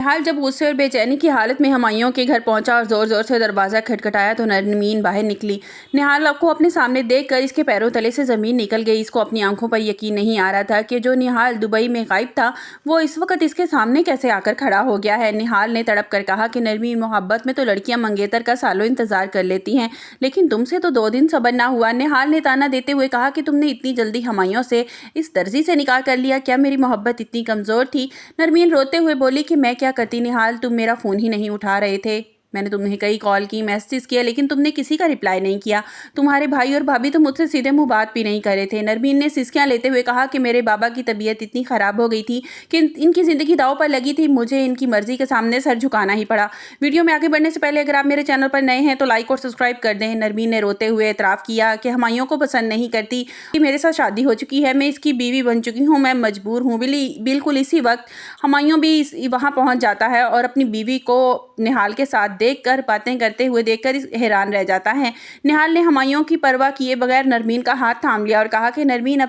निहाल जब गुस्से और बेचैनी की हालत में हुमायूं के घर पहुंचा और जोर जोर से दरवाज़ा खटखटाया तो नरमीन बाहर निकली। निहाल को अपने सामने देखकर इसके पैरों तले से ज़मीन निकल गई। इसको अपनी आंखों पर यकीन नहीं आ रहा था कि जो निहाल दुबई में गायब था वो इस वक्त इसके सामने कैसे आकर खड़ा हो गया है। निहाल ने तड़प कर कहा कि नरमीन, मोहब्बत में तो लड़कियां मंगेतर का सालों इंतजार कर लेती हैं, लेकिन तुमसे तो 2 दिन सब्र ना हुआ। निहाल ने ताना देते हुए कहा कि तुमने इतनी जल्दी हुमायूं से, इस दर्जी से निकाह कर लिया, क्या मेरी मोहब्बत इतनी कमज़ोर थी? नरमीन रोते हुए बोली कि मैं क्या करती निहाल, तुम मेरा फ़ोन ही नहीं उठा रहे थे। मैंने तुम्हें कई कॉल की, मैसेज किया, लेकिन तुमने किसी का रिप्लाई नहीं किया। तुम्हारे भाई और भाभी तो मुझसे सीधे मुंह बात भी नहीं कर रहे थे। नरमीन ने सिसकियां लेते हुए कहा कि मेरे बाबा की तबीयत इतनी ख़राब हो गई थी कि इनकी ज़िंदगी दांव पर लगी थी। मुझे इनकी मर्ज़ी के सामने सर झुकाना ही पड़ा। वीडियो में आगे बढ़ने से पहले अगर आप मेरे चैनल पर नए हैं तो लाइक और सब्सक्राइब कर दें। नरमीन ने रोते हुए एतराफ़ किया कि हुमायूं को पसंद नहीं करती, कि मेरे साथ शादी हो चुकी है, मैं इसकी बीवी बन चुकी हूँ, मैं मजबूर हूँ। बिल्कुल इसी वक्त हुमायूं भी वहाँ पहुँच जाता है और अपनी बीवी को निहाल के साथ देखकर, बातें करते हुए देखकर हैरान रह जाता है। निहाल ने हुमायूं की परवाह किए बगैर नरमीन का हाथ थाम लिया और कहा कि नरमीन, अब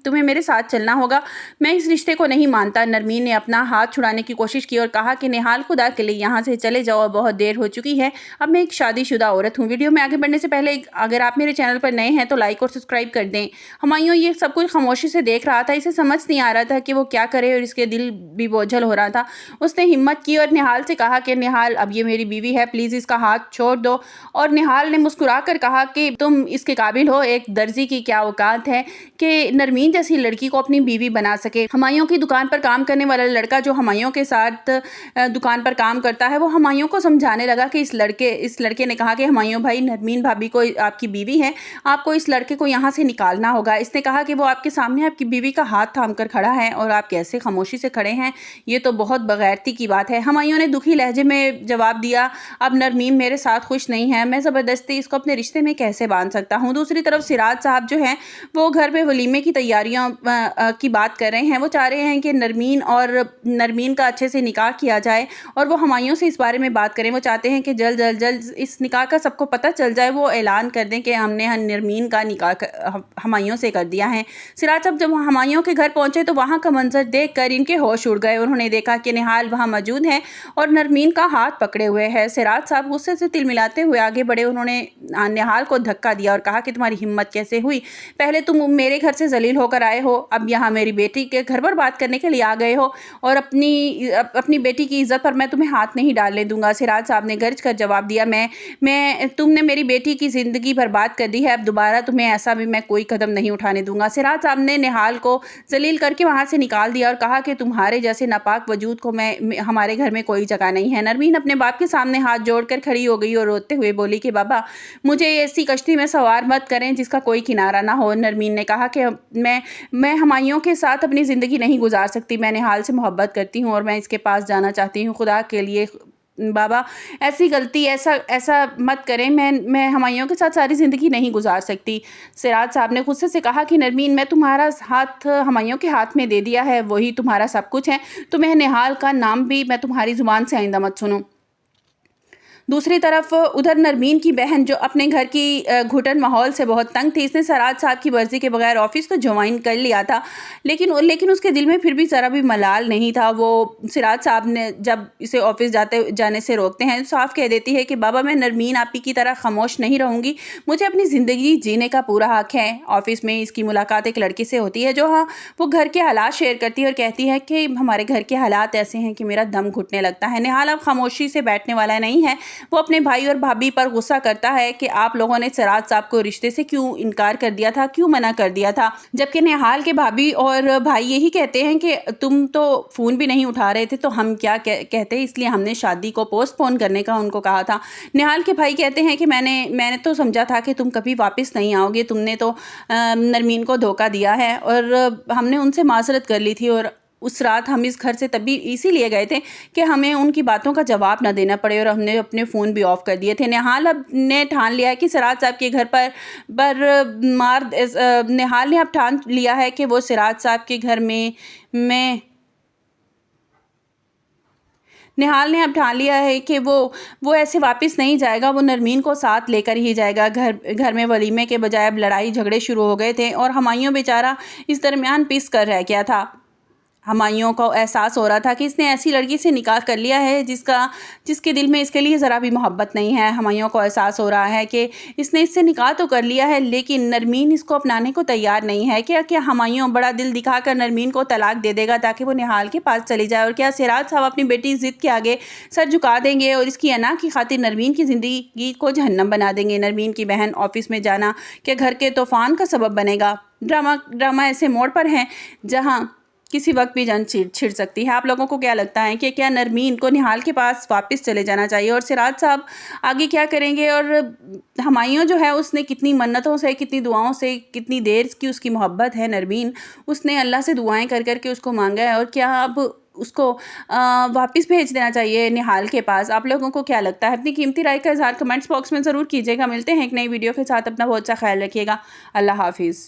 तुम्हें मेरे साथ चलना होगा, मैं इस रिश्ते को नहीं मानता। नरमीन ने अपना हाथ छुड़ाने की कोशिश की और कहा कि निहाल, खुदा के लिए यहाँ से चले जाओ, बहुत देर हो चुकी है, अब मैं एक शादीशुदा औरत हूँ। वीडियो में आगे बढ़ने से पहले अगर आप मेरे चैनल पर नए हैं तो लाइक और सब्सक्राइब कर दें। हुमायूं ये सब कुछ खामोशी से देख रहा था, इसे समझ नहीं आ रहा था कि वो क्या करे और इसके दिल भी बोझल हो रहा था। उसने हिम्मत की और निहाल से कहा कि निहाल, अब ये मेरी बीवी है, प्लीज़ इसका हाथ छोड़ दो। और निहाल ने मुस्कुरा कर कहा कि तुम इसके काबिल हो, एक दर्जी की क्या औकात है कि नरमीन जैसी लड़की को अपनी बीवी बना सके। हुमायूं की दुकान पर काम करने वाला लड़का जो हुमायूं के साथ दुकान पर काम करता है वो हुमायूं को समझाने लगा कि इस लड़के ने कहा कि हुमायूं भाई, नरमीन भाभी को आपकी बीवी है, आपको इस लड़के को यहाँ से निकालना होगा। इसने कहा कि वो आपके सामने आपकी बीवी का हाथ थाम कर खड़ा है और आप कैसे खामोशी से खड़े हैं, ये तो बहुत बगैरती की बात है। हुमायूं ने दुखी लहजे में जवाब दिया, अब नरमीन मेरे साथ खुश नहीं है, मैं ज़बरदस्ती इसको अपने रिश्ते में कैसे बांध सकता हूँ। दूसरी तरफ सिराज साहब जो हैं वो घर पे वलीमे की तैयारियों की बात कर रहे हैं। वो चाह रहे हैं कि नरमीन का अच्छे से निकाह किया जाए और वो हुमायूं से इस बारे में बात करें। वो चाहते हैं कि जल्द इस निकाह का सबको पता चल जाए, वो ऐलान कर दें कि हमने नरमीन का निकाह हुमायूं से कर दिया है। सिराज साहब जब हुमायूं के घर पहुंचे तो वहाँ का मंजर देख कर इनके होश उड़ गए। उन्होंने देखा कि निहाल वहाँ मौजूद है और नरमीन का हाथ पकड़े हुए है। सिराज साहब गुस्से से तिलमिलाते हुए आगे बढ़े। उन्होंने निहाल को धक्का दिया और कहा कि तुम्हारी हिम्मत कैसे हुई? पहले तुम मेरे घर से जलील होकर आए हो, अब यहाँ मेरी बेटी के घर पर बात करने के लिए आ गए हो और अपनी बेटी की इज्जत पर मैं तुम्हें हाथ नहीं डालने दूंगा। सिराज साहब ने गरज कर जवाब दिया, तुमने मेरी बेटी की ज़िंदगी बर्बाद कर दी है, अब दोबारा तुम्हें ऐसा भी मैं कोई कदम नहीं उठाने दूंगा। सिराज साहब ने निहाल को जलील करके वहाँ से निकाल दिया और कहा कि तुम्हारे जैसे नापाक वजूद को हमारे घर में कोई जगह नहीं है। नरमीन अपने बाप के सामने हाथ जोड़कर खड़ी हो गई और रोते हुए बोली कि बाबा, मुझे ऐसी कश्ती में सवार मत करें जिसका कोई किनारा ना हो। नरमीन ने कहा कि मैं हुमायूं के साथ अपनी ज़िंदगी नहीं गुजार सकती, मैं निहाल से मोहब्बत करती हूँ और मैं इसके पास जाना चाहती हूँ। खुदा के लिए बाबा, ऐसी गलती ऐसा मत करें, मैं हुमायूं के साथ सारी ज़िंदगी नहीं गुजार सकती। सिराज साहब ने गुस्से से कहा कि नरमीन, मैं तुम्हारा हाथ हुमायूं के हाथ में दे दिया है, वही तुम्हारा सब कुछ है, तुम्हें निहाल का नाम भी मैं तुम्हारी ज़ुबान से आइंदा मत सुनूं। दूसरी तरफ उधर नरमीन की बहन जो अपने घर की घुटन माहौल से बहुत तंग थी, इसने सिराज साहब की मर्जी के बगैर ऑफिस तो ज्वाइन कर लिया था, लेकिन उसके दिल में फिर भी ज़रा भी मलाल नहीं था। वो सिराज साहब ने जब इसे ऑफिस जाने से रोकते हैं, साफ कह देती है कि बाबा, मैं नरमीन आपी की तरह खामोश नहीं रहूँगी, मुझे अपनी ज़िंदगी जीने का पूरा हक है। ऑफिस में इसकी मुलाकात एक लड़की से होती है जो वो घर के हालात शेयर करती है और कहती है कि हमारे घर के हालात ऐसे हैं कि मेरा दम घुटने लगता है। निहाल अब खामोशी से बैठने वाला नहीं है। वो अपने भाई और भाभी पर गुस्सा करता है कि आप लोगों ने सिराज साहब को रिश्ते से क्यों इनकार कर दिया था, क्यों मना कर दिया था, जबकि निहाल के भाभी और भाई यही कहते हैं कि तुम तो फ़ोन भी नहीं उठा रहे थे तो हम क्या कहते, इसलिए हमने शादी को पोस्टपोन करने का उनको कहा था। निहाल के भाई कहते हैं कि मैंने तो समझा था कि तुम कभी वापस नहीं आओगे, तुमने तो नरमीन को धोखा दिया है और हमने उनसे माजरत कर ली थी और उस रात हम इस घर से तभी इसीलिए गए थे कि हमें उनकी बातों का जवाब ना देना पड़े और हमने अपने फ़ोन भी ऑफ़ कर दिए थे। निहाल अब ने ठान लिया है कि सिराज साहब के घर पर निहाल ने अब ठान लिया है कि वो सिराज साहब के घर में निहाल ने अब ठान लिया है कि वो ऐसे वापस नहीं जाएगा, वो नरमीन को साथ लेकर ही जाएगा। घर में वलीमे के बजाय अब लड़ाई झगड़े शुरू हो गए थे और हुमायूं बेचारा इस दरमियान पिस कर रह गया था। हुमायूं को एहसास हो रहा था कि इसने ऐसी लड़की से निकाह कर लिया है जिसके दिल में इसके लिए ज़रा भी मोहब्बत नहीं है। हुमायूं को एहसास हो रहा है कि इसने इससे निकाह तो कर लिया है, लेकिन नरमीन इसको अपनाने को तैयार नहीं है। क्या हुमायूं बड़ा दिल दिखाकर नरमीन को तलाक दे देगा ताकि वो निहाल के पास चली जाए? और क्या सिराज साहब अपनी बेटी ज़िद के आगे सर झुका देंगे और इसकी अना की खातिर नरमीन की ज़िंदगी को जहन्नम बना देंगे? नरमीन की बहन ऑफिस में जाना क्या घर के तूफान का सबब बनेगा? ड्रामा ऐसे मोड़ पर है जहाँ किसी वक्त भी जंग छिड़ सकती है। आप लोगों को क्या लगता है कि क्या नरमीन को निहाल के पास वापस चले जाना चाहिए? और सिराज साहब आगे क्या करेंगे? और हुमायूं जो है उसने कितनी मन्नतों से, कितनी दुआओं से, कितनी देर की उसकी मोहब्बत है नरमीन, उसने अल्लाह से दुआएं कर कर के उसको मांगा है, और क्या अब उसको वापस भेज देना चाहिए निहाल के पास? आप लोगों को क्या लगता है? अपनी कीमती राय का इज़हार कमेंट्स बॉक्स में ज़रूर कीजिएगा। मिलते हैं एक नई वीडियो के साथ। अपना बहुत सा ख्याल रखिएगा। अल्लाह हाफिज़।